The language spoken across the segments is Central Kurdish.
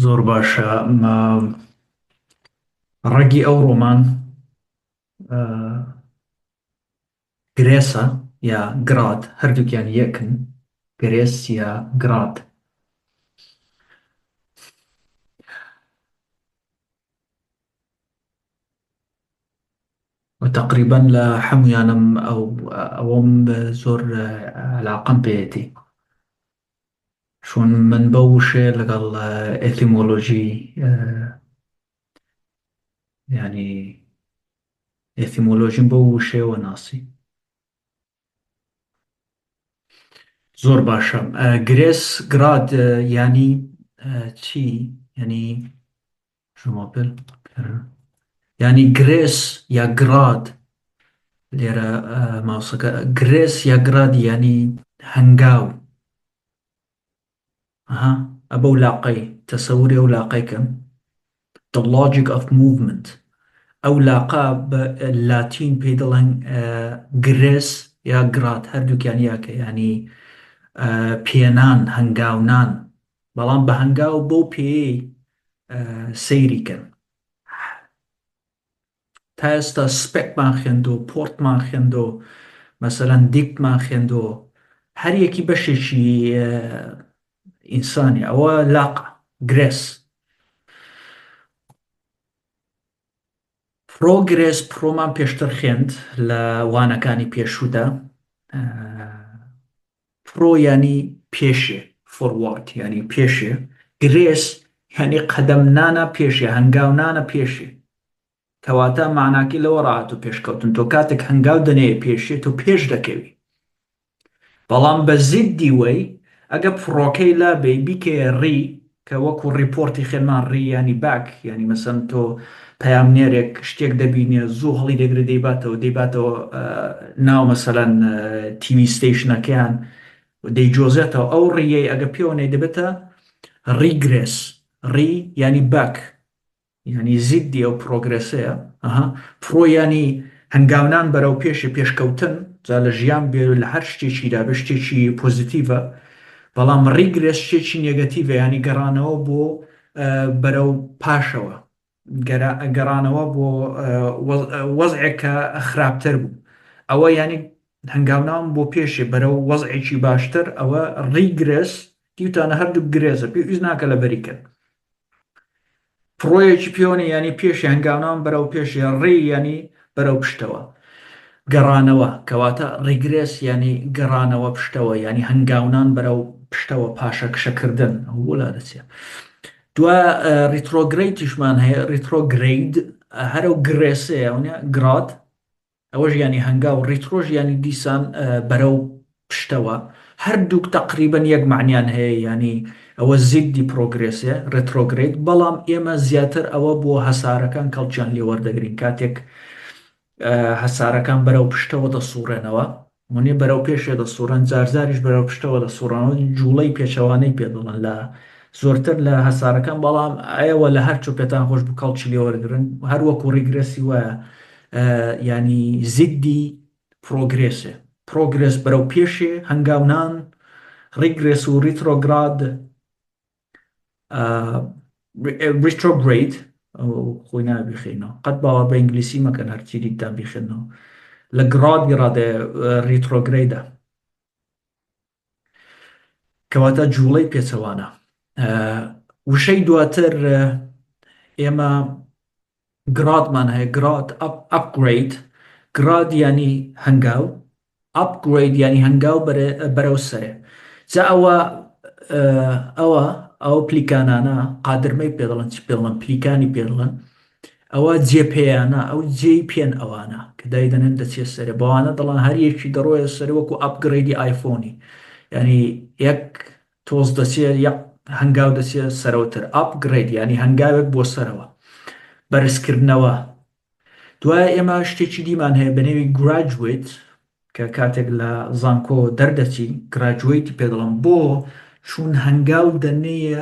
زۆر باشە. ڕەگی ئەو ڕۆمان گرێسە یا گراد، هەردووکیان یەکن. گرێس یا گراد. و تقریبەن لە هەمویانم ئەوەم زۆر علاقەم پێیەتی، چون من بە وشێ لەگەڵ ئێتیمۆلۆژی ینی ئێتیمۆلۆژیم بە وشێوە ناسی. زۆر باشە. گرێس گراد ینی چی؟ ینی شما پێ ینی گرێس یا گراد لێرە ماوسەکە گرێس یا گراد ینی هەنگاو. ئەبە و لاقەی تەسەوری ئەو لاقەیکەم. The logic of movement. ئەو لاقا بە لاتین پێی دەڵێن گرێس یا گراد، هەردووکیان یاکە، ینی پێنان، هەنگاونان، بەڵام بە هەنگاو بۆ پێی سەیریکەن. تا ئێستا سپێکمان خوێندۆ، پۆرتمان خوێندۆ، مەسەلەن دیکتمان خوێندۆ، هەر یەکی بەشێکی ئینسانی. ئەوە لاقە گرێس. پرۆگرێس پرۆمان پێشتر خوێند لە وانەکانی پێشوودا. پرۆ ینی پێشێ، فۆروارد ینی پێشێ. گرێس ینی قەدەمنانە پێشێ، هەنگاونانە پێشێ. کەواتە معناکی لەوە ڕاهات و پێشکەوتن. تۆ کاتێک هەنگاو دەنێ پێشێ تۆ پێش دەکەوی. بەڵام بە زیدی وەی ئەگە پڕۆکەی لابێ بیکێ ڕی، کە وەکو ڕیپۆرتی خێنمان ڕی ینی باک، ینی مەسەن تۆ پەیامنێرێک شتێک دەبینێ زوو هەڵی دەگرێت دەیباتەوە ناو مەسەلەن تیوی ستەیشنەکەیان دەیجۆزێتەوە. ئەو ڕیەی ئەگە پێوەنەی دەبێتە ڕیگرێس. ڕی ینی باک، ینی زیدی ئەو پرۆگرێسەیە. پرۆ ینی هەنگاونان بەرەو پێشی پێشکەوتن، جا لە ژیان بێ لە هەر شتێکیدا بە شتێکی پۆزیتیڤە. بەڵام ڕیگرێس شتێکی نێگەتیڤە، ینی گەڕانەوە بۆ بەرەو پاشەوە، گەڕانەوە بۆ وەزعێکە خراپتر بوو. ئەوە ینی هەنگاوناوم بۆ پێشێ بەرەو وەزعێکی باشتر. ئەوە ڕیگرێس دیوتانە هەردوو گرێزە، پێویست ناکە لە بەریکەن. پرۆیەکی پێوەنی ینی پێشی هەنگاوناوم بەرەو پێشی، ڕێ ینی بەرەو پشتەوە، گەڕانەوە. کەواتە ڕیگرێس ینی گەڕانەوە پشتەوە، ینی هەنگاونان بەرەو پشتەوە، پاشە کشەکردن. وڵا دەچێ دووە ریترۆگریدیشمان هەیە. ریترۆگرید هەرو گرێسەیە گراد، ئەوەش ینی هەنگاو. ریترۆژ ینی دیسان بەرەو پشتەوە. هەردووک تقریبەن یەک معنیان هەیە، ینی ئەوە زیدی پرۆگرێسێ ریترۆگرید. بەڵام ئێمە زیاتر ئەوە بۆ هەسارەکان کەڵکیان لێ وەردەگرین. کاتێک هەسارەکان بەرەو پشتەوە دەسوڕێنەوە، منێ بەرەو پێشێ دەسوڕێن، جارجاریش بەرەو پشتەوە دەسوڕێنەوە، جوڵەی پێچەوانەی پێ دەڵێن لە زۆرتر لە هەسارەکان. بەڵام ئەوە لە هەر چۆ پێتان خۆش بوو کەڵکی لێ وەرگرن. هەروەکو ڕیگرێسی وایە، ینی زیدی پرۆگرێسێ. پرۆگرێس بەرەو پێشێ، هەنگاونان. ریگرێس و ریترۆگراد ریترۆگرید خۆی نابیخێنەوە. قەت باوە بە ئینگلیسی مەکەن، هەرچی دیتان بیخێنەوە. لە گرادی ڕادێ ریترۆگریدە، کەواتە جوڵەی پێچەوانە. وشەی دواتر ئێمە گرادمان هەیە. گراد ئەپگرید. گراد ینی هەنگاو، ئەپگرید ینی هەنگاو بەرەو سەرێ. جا ئەوە پلیکانانە قادرمەی پێدەڵن، چ پێڵن پلیکانی پێدڵن. ئەوە جێپێیانە، ئەو جێی پێن ئەوانە کە دایدەنێن دەچێت سەرێ. بەوانە دەڵان هەر یەکی دەڕۆیە سەرێ، وەکو ئەپگریدی ئایفۆنی. ینی یەک تۆز دەچێت، یەک هەنگاو دەچێت سەرەوتر. ئەپگرید ینی هەنگاوێک بۆ سەرەوە، بەرزکردنەوە. دوایە ئێمە شتێکی دیمان هەیە بە نێوی گراجویت، کە کاتێک لە زانکۆ دەردەچی گراجویتی پێدەڵم، بۆ چون هەنگاو دەنێە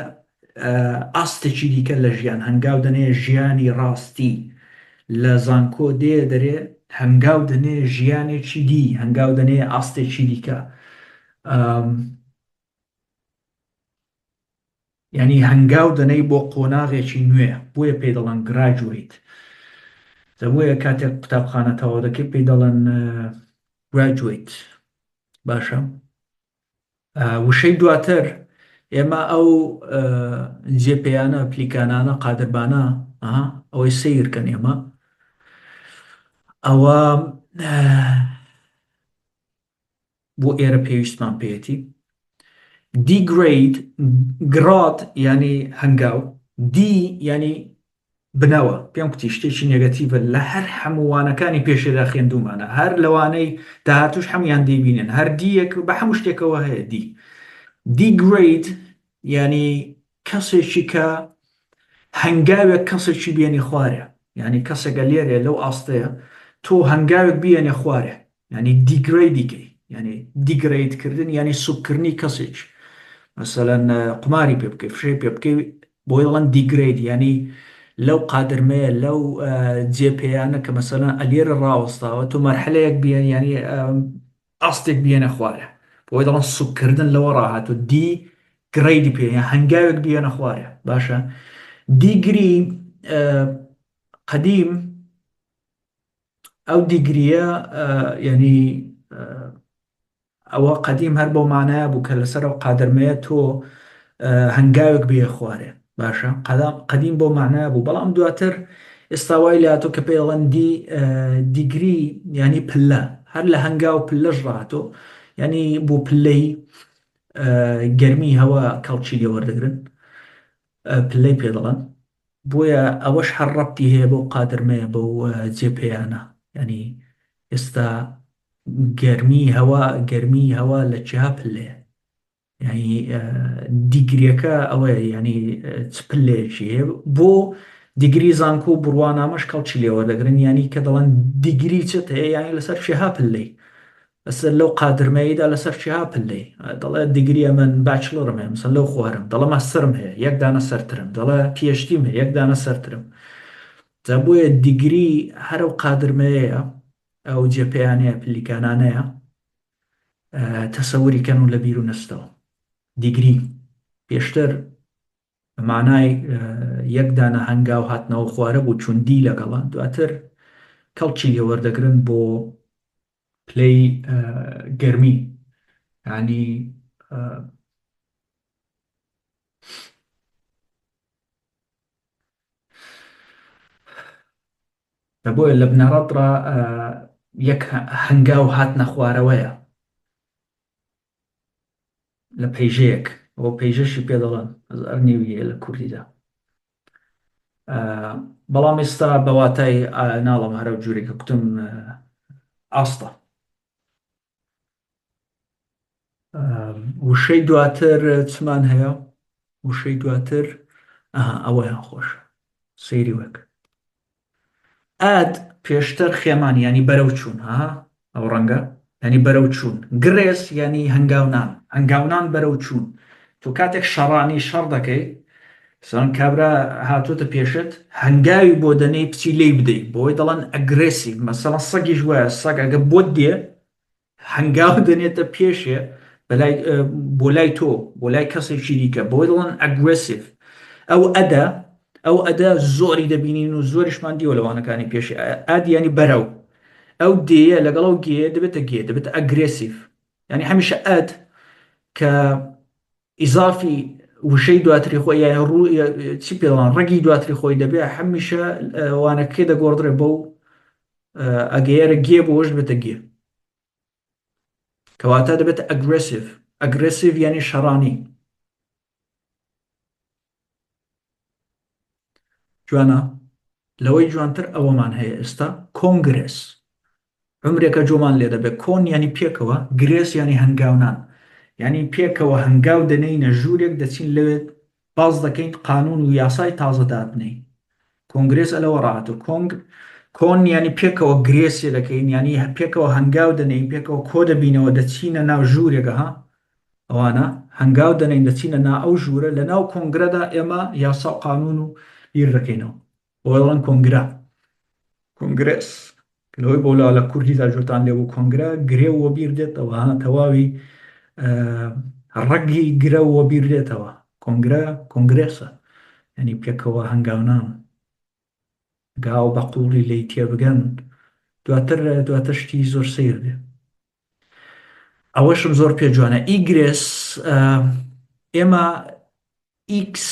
ئاستێکی دیکە لە ژیان. هەنگاو دەنێ ژیانی ڕاستی لە زانکۆ دەرێ، هەنگاو دەنێ ژیانێکی دی، هەنگاو دەنێ ئاستێکی دیکە. یعنی هەنگاو دەنەی بۆ قۆناغێکی نوێ بۆیە پێی دەڵێن گراجویت. بۆیە کاتێک قوتابخانە تەواو دەکەی پێی دەڵێن گراجویت. باشە. وشەی دواتر ئێمە ئەو جێپیانە پلیکانانە قادربانە ئەوەی سیرکەن ئێمە ئەوە بۆ ئێرە پێویستمان پێێتی دیگرید گرات ینی هەنگاو دی ینی بنەوە پێم کوتی شتێکی نێگەتیڤە لە هەر هەمووانەکانی پێشێدا خوێندومانە هەر لەوانەی داهاتوش هەمویان دەیبینن هەر دیەک بە هەموو شتێکەوە هەیە دیگرید ینی کەسێکی کە هەنگاوێک کەسێکی بێنی خوارێ ینی کەسێکە لێرێ لەو ئاستەیە تۆ هەنگاوێک بێنێ خوارێ ینی دیگریدیکەی ینی دیگریدکردن ینی سوکردنی کەسێک مەسەلەن قماری پێ بکەی فشەی پێ بکەی بۆی دەڵێن دیگرید ینی لەو قادرمەیە لەو جێپەیانە کە مەسەلەن ئەلێرە ڕاوەستاوە تۆ مەرحەلەیەک بێن ینی ئاستێک بێنە خوارێ بۆی دەڵێن سوکردن لەوە ڕاهاتوو دی گڕیدی پێ هەنگاوێک بێنە خوارێ باشە. دیگری قەدیم ئەو دیگریە ینی ئەوە قەدیم هەر بۆ مانایە بوو کە لەسەر ئەو قادرمەیە تۆ هەنگاوێک بێ خوارێ باشە قەدیم بۆ مانایە بوو بەڵام دواتر ئێستا وای لاتۆ کە پێڵەن دیگری ینی پلە هەر لە هەنگاو پلەش ڕاتۆ ینی بۆ پلەی گەرمی هەوا کەڵکی لێ وەردەگرن پلەی پێ دەڵێن بۆیە ئەوەش هەر ڕەبتی هەیە بۆ قادرمەیە بەو جێپەیانە ینی ئێستا گەرمی هەوا لە جیا پلەیە ینی دیگریەکە ئەوەیە ینی چ پلەیەکی هەیە بۆ دیگری زانکۆ و بڕوانامەش کەڵکی لێ وەردەگرن ینی کە دەڵێن دیگری چت هەیە ینی لەسەر چێها پلەی لەسەر لەو قادرمەیەدا لەسەر چێها پلەی دەڵێ دیگریە من باچلۆرم هەیە مەسەن لەو خوارم دەڵێ ماستەرم هەیە یەک دانە سەرترم دەڵێ پیشتیم هەیە یەک دانە سەرترم جا بۆیە دیگری هەرو قادرمەیە ئەو جێپەیانەیە پلیکانانەیە تەسەووری کەن و لە بیر و نستەوە دیگری پێشتر مانای یەک دانە هەنگاو هاتنەوە خوارە بوو چون دی لەگەڵا دواتر کەڵکی لێ وەردەگرن بۆ پلەی گەرمی ینی بۆیە لە بنەڕەتڕە یەک هەنگاو هاتنە خوارەوەیە لە پەیژەیەک ئەوە پەیژەشی پێ دەڵێن ئەرنیویە لە کوردیدا بەڵام ئێستا بەواتای ناڵم هەرە جوورێکە کوتم ئاستە. وشەی دواتر چمان هەیە وشەی دواتر ئەوەیان خۆش سەیری وەک ئاد پێشتر خێمان ینی بەرەو چوون ئەو ڕەنگە ینی بەرەو چوون گرێس ینی هەنگاونان بەرەو چوون تۆ کاتێک شەڕانی شەڕ دەکەی سان کابرا هاتوۆتە پێشت هەنگاوی بۆ دەنەی پچی لێی بدەیت بۆی دەڵێن ئەگرێسیڤ مەسەڵەن سەگیش وایە سەگ ئەگە بۆت دێ هەنگاو دەنێتە پێشێ بۆ لای تۆ بۆ لای کەسێکی دیکە بۆی دەڵێن ئەگرێسیڤ ئەو ئەدە زۆری دەبینین و زۆریشمان دیوە لەوانەکانی پێشی ئادیانی بەرەو ئەو دێیە لەگەڵ ئەو گێ دەبێتە گێ دەبێت ئەگرێسیڤ ینی هەمیشە ئەد کە ئیزافی وشەی دواتری خۆی یان ڕوو چی پێڵان ڕەگی دواتری خۆی دەبێت هەمیشە وانەکەی دەگۆڕدرێ بەو ئەگەیەرە گێ بۆش بێتە گێ کەواتە دەبێت ئەگرێسیڤ ینی شەڕانی جوانە لەوەی جوانتر ئەوەمان هەیە ئێستا کۆنگرس عمرێکە جۆمان لێ دەبێت کۆن ینی پێکەوە گرێس ینی هەنگاونان ینی پێکەوە هەنگاو دەنەینە ژوورێک دەچین لەوێت باز دەکەین قانون و یاسای تازە دابنەی کۆنگرس ئەلەوە ڕاتۆ کۆن ینی پێکەوە گرێسێ دەکەین ینی پێکەوە هەنگاو دەنەین پێکەوە کۆ دەبینەوە دەچینە ناو ژوورێکە ئەوانە هەنگاو دەنەین دەچینە نا ئەو ژوورە لە ناو کۆنگرەدا ئێمە یاسا و قانون و بیر دەکەینەوە بۆڵەن کۆنگرس لەوەی بۆ لە کوردیدا جوتان لێ بوو کۆنگرە گرێ وە بیر دێتەوە تەواوی ڕەگی گرە وە بیر دێتەوە کۆنگرێسە ینی پێکەوە هەنگاونان گاو بە قوڵی لی تێبگەن دواتر شتی زۆر سیر بێ ئەوەشم زۆر پێ جوانە ئیگرێس ئێمە ئیکس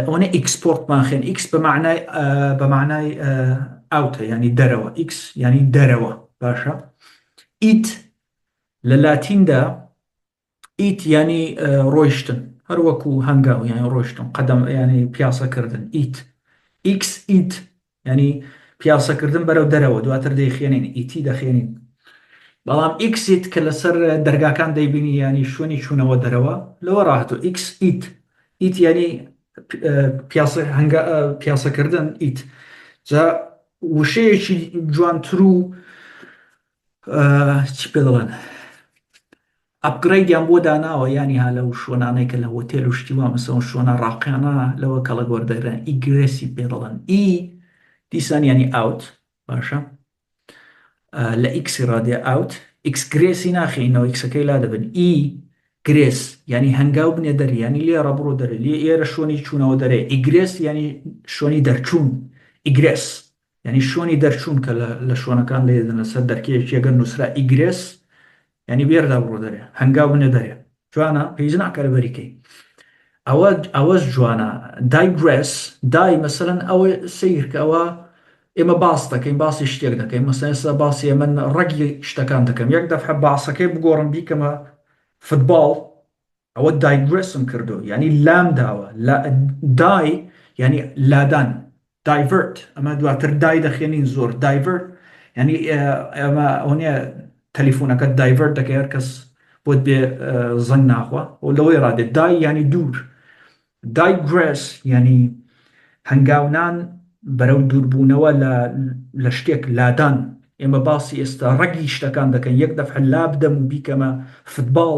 ئەوەنە ئیکسپۆرتمان خێن ئیکس بە معنای ئاوتە ینی دەرەوە ئیکس ینی دەرەوە باشە ئیت لە لاتیندا ئیت ینی ڕۆیشتن هەروەکو هەنگاو ینی ڕۆیشتن قەدەم ینی پیاسەکردن ئیت ئیکس ئیت ینی پیاسەکردن بەرەو دەرەوە دواتر دەیخێنین ئیتی دەخێنین بەڵام ئیکسیت کە لەسەر دەرگاکان دەیبینی ینی شوێنی چوونەوە دەرەوە لەوە ڕاهاتوە ئیکس ئیت ئیت ینی پیاسەکردن ئیت جا وشەیەکی جوانتر و چی پێ دەڵێن ئەپگرەیدیان بۆ داناوە ینی ها لەو شوێنانەی کە لە هۆتێل و شتیوا مەسەڵەن شوێنە ڕاقیانە لەوە کەڵک وەردەگرن ئیگرێسی پێ دەڵێن ئی دیسان ینی ئاوت باشە لە ئیکسی ڕادێ ئاوت ئیکس گرێسی ناخینەوە ئیکسەکەی لا دەبن ئی گرێس ینی هەنگاو بنێ دەری ینی لێرە بڕۆ دەرێ لێ ئێرە شوێنی چوونەوە دەرێ ئیگرێس ینی شوێنی دەرچوون ئیگرێس ینی شوێنی دەرچوون کە لە شوێنەکان لێدن لەسەر دەرکەیەکی ئەگەر نووسرا ئیگرێس ینی بێردا بڕۆ دەرێ هەنگاو بنێ دەرێ جوانە پێویست ناکات بەریکەی ئەوەش جوانە دایگرێس دای مەسەلەن ئەوە سیر کە ئەوە ئێمە باس دەکەین باسی شتێک دەکەین مەسەلەن ئێستا باسی من ڕەگی شتەکان دەکەم یەک دەفعە باسەکەی بگۆڕم بیکەمە فوتباڵ ئەوە دایگرێسم کردو ینی لام داوە دای ینی لادان دایڤرت ئەمە دواتر دای دەخێنین زۆر دایڤرت ینی ئەمە ئەوەیە تەلیفۆنەکە دایڤرت دەکەی هەر کەس بۆت بێ زەنگ ناخوا و لەوەی ڕادێت دای ینی دوور دایگرێس ینی هەنگاونان بەرەو دووربوونەوە لە شتێک لادان ئێمە باسی ئێستا ڕەگی شتەکان دەکەن یەک دەفعە لا بدەم و بیکەمە فوتباڵ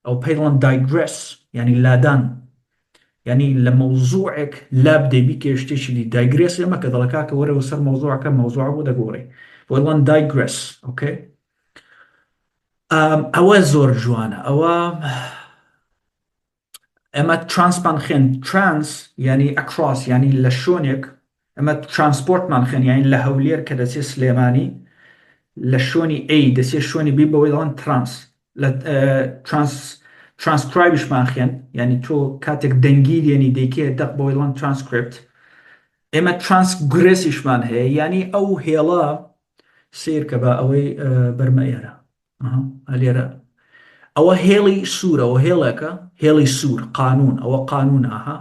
ئەو پێڵەن دایگرێس ینی لادان ینی لە مەوزوعێک لا بدەی بیکێ شتێکی دی دایگرێس ئێمە کە دەڵێ کاکە وەرەوە سەر مەوزوعەکە مەوزوع بۆ دەگۆڕی بۆڵەن دایگرێس ئۆکەی ئەوە زۆر جوانە ئەوە ئەمە ترانسمان خێن ترانس ینی ئەکراس ینی لە شوێنێک ئەمە ترانسپۆرتمان خێن یانی لە هەولێر کە دەچێت سلێمانی لە شوێنی ئەی دەچێت شوێنی بی بەوەی دەڵێن ترانس لە ترانسکرایبشمان خێن ینی تۆ کاتێک دەنگی دێنی دەیکێ دەق بەوەی دەڵێن ترانسکریپت ئێمە ترانسگرێسیشمان هەیە ینی ئەو هێڵە سیر کە بە ئەوەی بەرمە ئێرە لێرە ئەوە هێڵی سوورەوە هێڵێکە هێڵی سوور قانون ئەوە قانون ئاها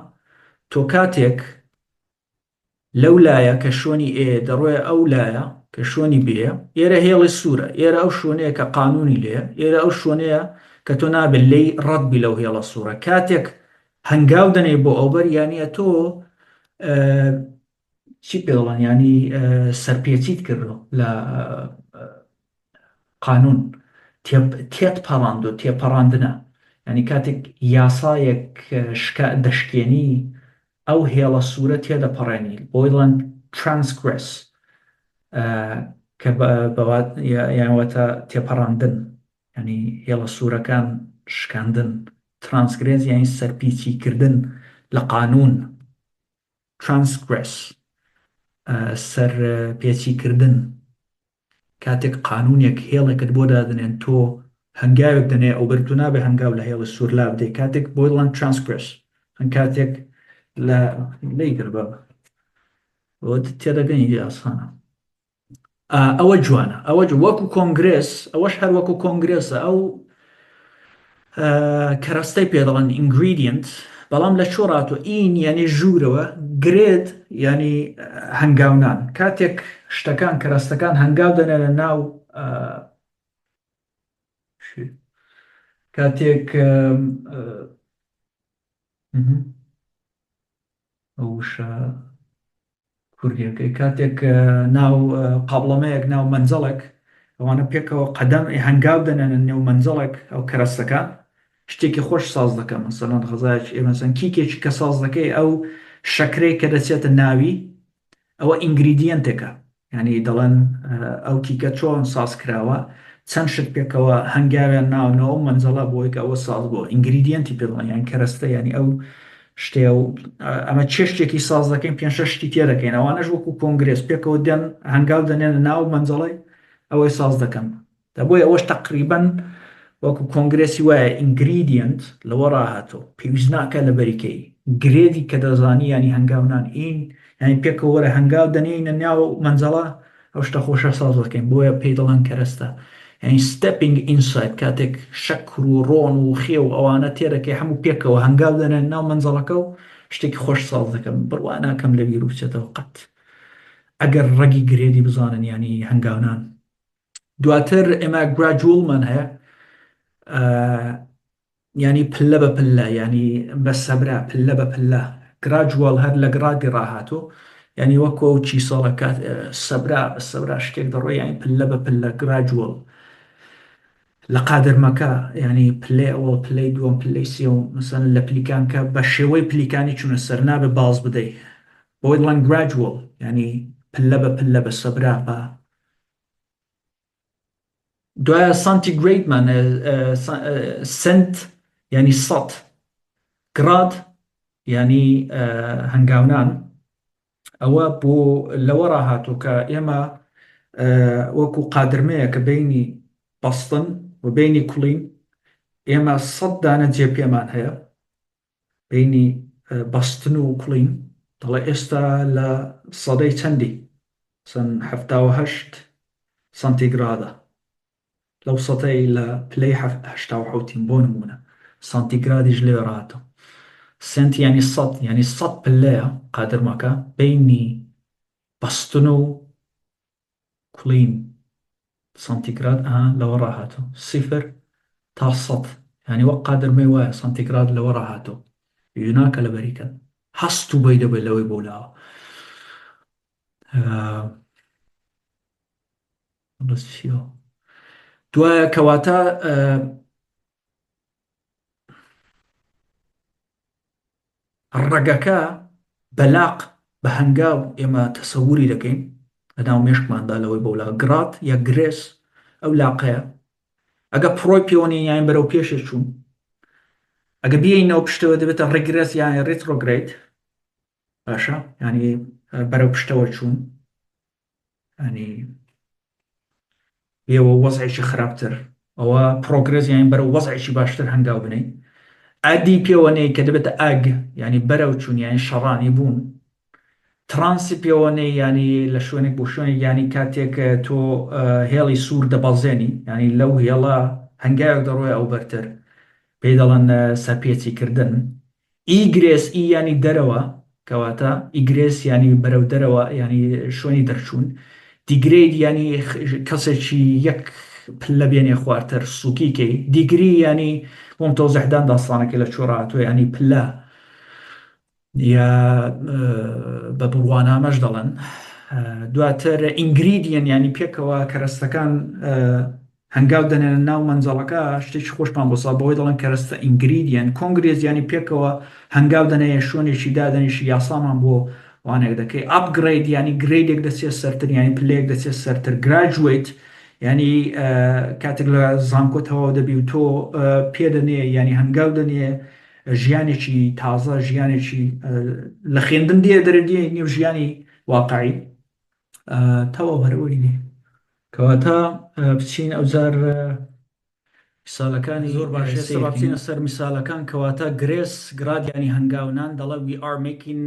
تۆ کاتێک لەو لایە کە شوێنی ئێ دەڕۆیە ئەو لایە کە شوێنی بێ ئێرە هێڵی سوورە ئێرە ئەو شوێنەیە کە قانونی لێ ئێرە ئەو شوێنەیە کە تۆ نابێت لی ڕەتبی لەو هێڵە سوورە کاتێک هەنگاو دەنێ بۆ ئەوبەر یانە تۆ چی پێڵان ینی سەرپێچیت کردو لە قانون تێت پەڕاند و تێپەڕاندنە ینی کاتێک یاسایەک دەشکێنی ئەو هێڵە سوورە تێدەپەڕێنی بۆیڵەن ترانسگرێس کە یانوەتە تێپەڕاندن ینی هێڵە سوورەکان شکاندن ترانسگرێس یانی سەرپیچیکردن لە قانون ترانسگرێس سەر پێچیکردن کاتێک قانونێک هێڵێکت بۆ دادنێن تۆ هەنگاوێک دەنێ ئەو بەرتو نابێ هەنگاو لە هێڵی سوور لا بدەی کاتێک بۆیڵەن ترانسگرێس هەن کاتێک لە لەیگر بە تێدەگەنی ئاسانە ئەوە جوانە ئەوە وەکو کۆنگرێس ئەوەش هەر وەکو کۆنگرێسە ئەو کەرەستەی پێدەڵەن ئینگریدینت بەڵام لە چۆڕاتۆ ئین یعنی ژوورەوە گرێت ینی هەنگاونان کاتێک شتەکان کەرەستەکان هەنگاو دەنێ لە ناو کاتێک ئەوشە کوردیەکەی کاتێک ناو قابڵەمەیەک ناو منزەڵێک ئەوانە پێکەوە قەدەم هەنگاو دەنێنە نێو منزەڵێک ئەو کەرەستەکان شتێکی خۆش ساز دەکەم مەسەڵەن غەزایەک ئێمەسەن کیکێکی کە ساز دەکەی ئەو شەکرەی کە دەچێتە ناوی ئەوە ئینگریدیەنتێکە ینی دەڵێن ئەو کیکە چۆن ساز کراوە چەند شت پێکەوە هەنگاویان ناونەوە منزەڵە بۆی کە ئەوە ساز بۆ ئینگریدیەنتی پێڵەن یان کەرەستە ینی ئەو شتێ و ئەمە چێشتێکی ساز دەکەین پێ شتی تێ دەکەین ئەوانەش وەکو کۆنگرس پێکەوە دێن هەنگاو دەنێن ناو منجەڵی ئەوەی ساز دەکەن دەبۆی ئەوەش تقریبەن وەکو کۆنگرسی وایە ئینگریدینت لەوە ڕاهاتۆ پێویست ناکە لە بەریکەی گرێدی کە دەزانی ینی هەنگاونان ئین ینی پێکەوە وەرە هەنگاو دەنێنە ناو منجەڵە ئەو شتە خۆشە ساز دەکەین بۆیە پێی دەڵێن کەرەستە ینی ستەپینگ ئینساید کاتێک شەکر و ڕۆن و خێ و ئەوانە تێدەکەی هەموو پێکەوە هەنگاو دەنێن ناو منجەڵەکە و شتێکی خۆش ساز دەکەم بڕوا ناکەم لە بیر و بچێتەوە قەت ئەگەر ڕەگی گرێدی بزانن ینی هەنگاونان دواتر ئێمە گراجوڵمان هەیە ینی پلە بە پلە ینی بە سەبرا پلە بە پلە گراجوڵ هەر لە گرادی ڕاهاتۆ ینی وەکو ئەو چی ساڵەکات سەبرا بە سەبرا شتێک دەڕۆی ینی پلە بە پلە گراجوڵ لە قادرمەکە ینی پلەی ئەوە پلەی دووەم پلەی سێوم مەسەن لە پلیکانکە بە شێوەی پلیکانی چونە سەر نابێ باز بدەی بۆی دڵێن گراجوڵ ینی پلە بە پلە بە سەبرا بە دوایە سانتیگریدمان سنت ینی سەد گراد ینی هەنگاونان ئەوە بۆ لەوە ڕاهاتوو کە ئێمە وەکو قادرمەیە کە بینی بەستن و بینی کوڵین ئێمە 100 دانە جێپێمان هەیە بینی بەستن و کوڵین دەڵێ ئێستا لە سەدەی چەندی چەند 78 سانتیگرادە لەو سەتەی لە پلەی 1970 بۆ نمونە سانتیگرادیش لێ ڕاتەوە سنت ینی 100 ینی 100 پلەیە قادرمەکە بینی بەستن و کوڵین سانتیگراد لەوە ڕاهاتەوە 0 تا 100 ینی وەک قادرمەی وایە سانتیگراد لەوە ڕاهاتەوە یوناکە لە بەریکەن هەست و بەی دەبێت لەوەی بۆ لاوە دوایە کەواتە ڕەگەکە بەلاق بە هەنگاو ئێمە تەسەووری دەکەین لەناو مێشکماندا لەوەی بۆ لا گرات یا گرێس ئەو لاقەیە ئەگە پڕۆی پێوەنی یان بەرەو پێشە چوون ئەگە بیەینەوە پشتەوە دەبێتە ڕێگرێس یان ڕێترۆگرێد باشە ینی بەرەو پشتەوە چوون ینی بێەوە وەزعێکی خراپتر ئەوە پرۆگرێس یان بەرەو وەزعێکی باشتر هەنگاو بنەی ئادی پێوەنەی کە دەبێتە ئاگ ینی بەرەو چوون یان شەڕانی بوون ترانسی پێوەنەی ینی لە شوێنێک بۆ شوێنێک ینی کاتێک تۆ هێڵی سوور دەبەڵزێنی ینی لەو هێڵە هەنگاوێک دەڕۆی ئەو بەرتر پێی دەڵێن سەرپێچی کردن ئیگرێس ئی ینی دەرەوە کەواتە ئیگرێس ینی بەرەو دەرەوە ینی شوێنی دەرچوون دیگرید ینی کەسێکی یەک پلە بێنێ خوارتر سوکیکەی دیگری ینی بۆم تۆزەحدان داستانەکە لە چۆڕاتۆ ینی پلە یا بە بڕوانامەش دەڵێن دواتر ئینگریدیەن ینی پێکەوە کەرەستەکان هەنگاو دەنێنە ناو منجەڵەکە شتێکی خۆشمان بۆسا بەوەی دەڵێن کەرەستە ئینگریدیەن کۆنگرێز ینی پێکەوە هەنگاو دەنێ شوێنێکی دادەنیشی یاسامان بۆ وانێک دەکەی ئاپگرید ینی گرێدێک دەچێت سەرتر ینی پلەیەک دەچێت سەرتر گراجویت ینی کاتێک لە زانکۆتەوە دەبی و تۆ پێدەنێ ینی هەنگاو دەنێ ژیانێکی تازە ژیانێکی لە خوێندن دێ دەردێ نێو ژیانی واقعی تەواو هەرەوەی کەواتە بچین ئەوجار میسالەکانی زۆر باشە بچینە سەر میسالەکان کەواتە گرێس گراد ینی هەنگاونان دەڵێ we are making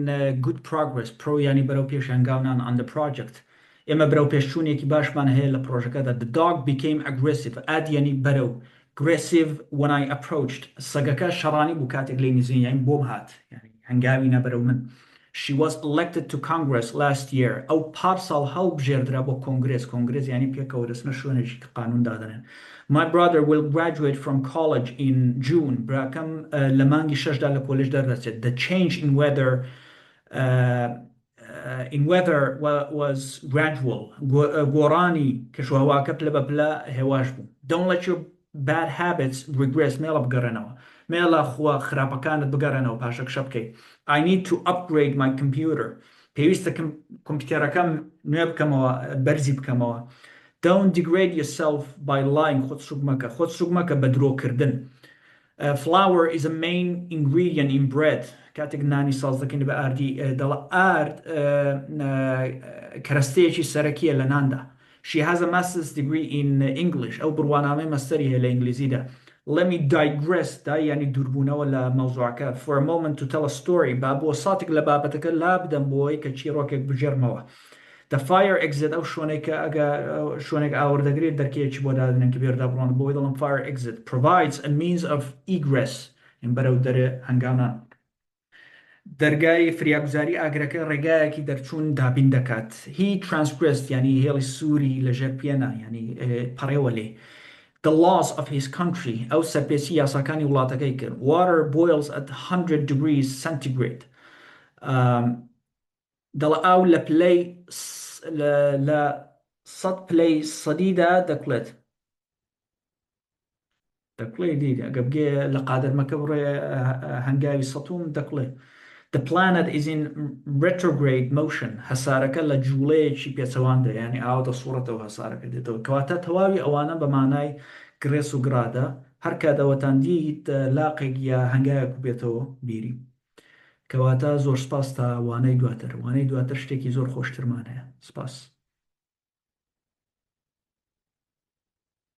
good progress پرۆ ینی بەرەو پێش هەنگاونان on the project ئێمە بەرەو پێشچوونێکی باشمان هەیە لە پرۆژەکەدا the dog became aggressive ئاد ینی بەرەو aggressive when I approached سەگەکە شەڕانی بوو کاتێک لێی نزیین یان بۆم هات ینی هەنگاوی نەبەرەو من she was elected to Congress last year ئەو پارساڵ هەڵبژێردرا بۆ کۆنگرێس ینی پێکەوە دەچنە شوێنێکی کە قانون دادەنێن my brother will graduate from college in June براکەم لە مانگی 6دا لە کۆلێژ دەردەچێت the change in weather was gradual گۆڕانی کەشوهەواکە پلە بە پلە هێواش بوو don't let your bad habits regress مێڵە بگەڕێنەوە مێڵە خوا خراپەکانت بگەڕێنەوە پاشە کشە بکەیت I need to upgrade my computer پێویستە کۆمپیوتەرەکەم نوێ بکەمەوە بەرزی بکەمەوە don't degrade yourself by lying خۆت سوگ مەکە بە درۆکردن flour is a main ingredient in bread کاتێک نانی ساز دەکەین بە ئاردی دەڵە ئارد کەرەستەیەکی سەرەکیە لە ناندا. She has a master's degree in English ئەو بڕوانامەی مەستەری هەیە لە ئینگلیزیدا. Let me digress دا ینی دووربوونەوە لە مەوزوعەکە for a moment to tell a story با بۆ ساتێک لە بابەتەکە لا بدەم بۆی کە چیرۆکێک بژێرمەوە. The fire exit ئەو شوێنێک ئاوردەگرێت دەرکەیەکی بۆ دادنێن کە بێردا بڕۆن بۆی دەڵم fire exit provides a means of egress بەرەو دەرێ هەنگاوە دەرگای فریاگوزاری ئاگرەکە ڕێگایەکی دەرچوون دابین دەکات. He transgressed ینی هێڵی سووری لەژێر پێنا ینی پەڕێوە لێ the laws of his country ئەو سەرپێچی یاساکانی وڵاتەکەی کرد. Water boils at 100 degrees centigrade دەڵە ئاو لە پلەی لە 100 پلەی سەدیدا دەکڵێت دیدە ئەگە بگێ لە قادرمەکە بڕێ هەنگاوی سەتوم دەکڵێت. The planet is in retrograde motion هەسارەکە لە جوڵەیەکی پێچەواندا ینی ئاوە دەسوڕێتەوە هەسارەکە دێتەوە کەواتە تەواوی ئەوانە بە مانای گرێس و گرادە هەر کاتەوەتان دیت لاقێک یا هەنگایەک بێتەوە بیری. کەواتە زۆر سپاس تا وانەی دواتر شتێکی زۆر خۆشترمان هەیە. سپاس.